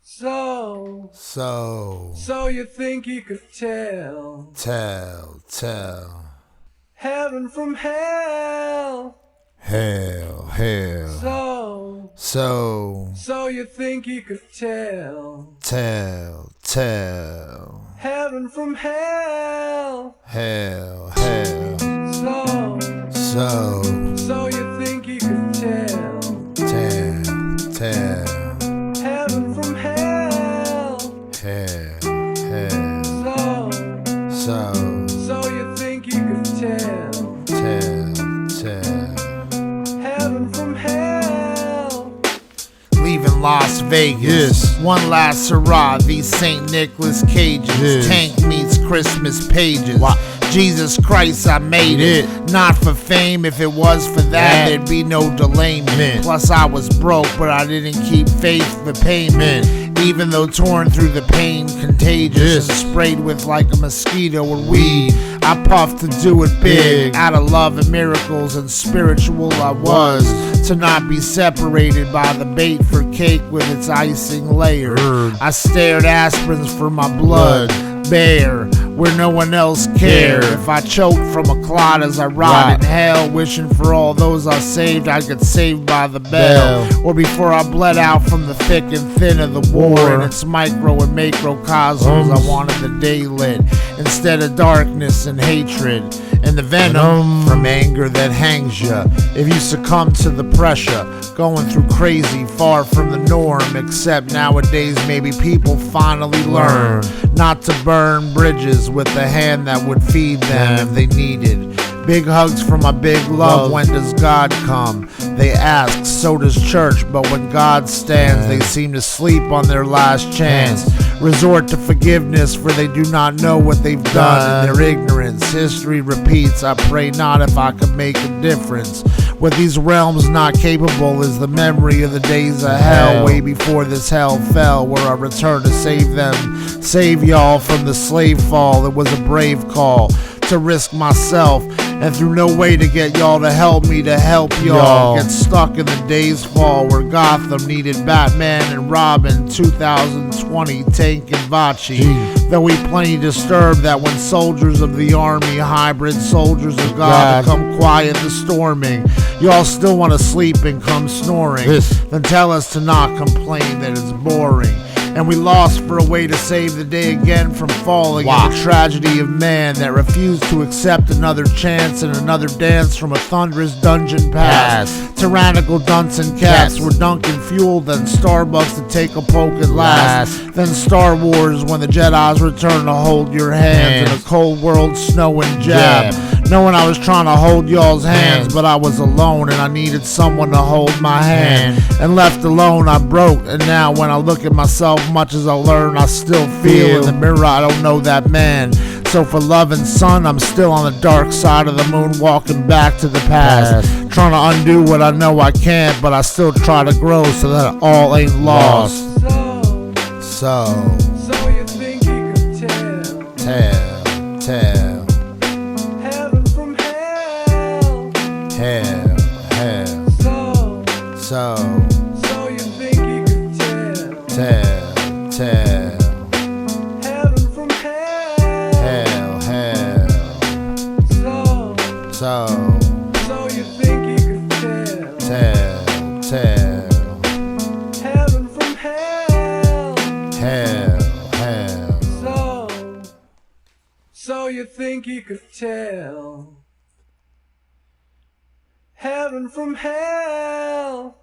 So you think you could tell heaven from hell? Hell. So you think you could tell heaven from hell? Hell. So you think you could tell heaven from hell? So you think you could tell heaven from hell? Leaving Las Vegas, one last hurrah, these St. Nicholas cages, tank meets Christmas pages. Jesus Christ, I made it. Not for fame, if it was for that, there'd be no delayment. Plus I was broke, but I didn't keep faith for payment. Even though torn through the pain, contagious, and sprayed with like a mosquito or weed, I puffed to do it big. Out of love and miracles and spiritual I was, to not be separated by the bait for cake with its icing layer. I stared aspirins for my blood, bare where no one else cared. If I choked from a clot as I rot in hell, wishing for all those I saved I'd get saved by the bell. Or before I bled out from the thick and thin of the war, in its micro and macrocosms, I wanted the day lit instead of darkness and hatred, and the venom from anger that hangs ya if you succumb to the pressure. Going through crazy, far from the norm, except nowadays maybe people finally learn not to burn bridges with the hand that would feed them if they needed. Big hugs from my big love. When does God come? They ask, so does church, but when God stands, they seem to sleep on their last chance. Resort to forgiveness, for they do not know what they've done in their ignorance. History repeats, I pray not if I could make a difference. What these realms not capable is the memory of the days of hell, way before this hell fell, where I returned to save them, save y'all from the slave fall. It was a brave call to risk myself, and through no way to get y'all to help me to help y'all. Get stuck in the days fall where Gotham needed Batman and Robin, 2020 Tank and Vachi. Though we plenty disturbed that when soldiers of the army, hybrid soldiers of God, come quiet the storming, y'all still want to sleep and come snoring. Then tell us to not complain that it's boring. And we lost for a way to save the day again from falling in the tragedy of man that refused to accept another chance and another dance from a thunderous dungeon past. Tyrannical dunce and cats were dunking fuel, then Starbucks to take a poke at last. Then Star Wars when the Jedi's return to hold your hands in a cold world snow and jab. Knowing I was trying to hold y'all's hands, but I was alone and I needed someone to hold my hand. And left alone I broke, and now when I look at myself, much as I learn I still feel. In the mirror I don't know that man. So for love and sun I'm still on the dark side of the moon, walking back to the past. Trying to undo what I know I can't, but I still try to grow so that all ain't lost. So you think you could tell heaven from hell? So you think you could tell heaven from hell? So you think you could tell heaven from hell? So you think you could tell heaven from hell?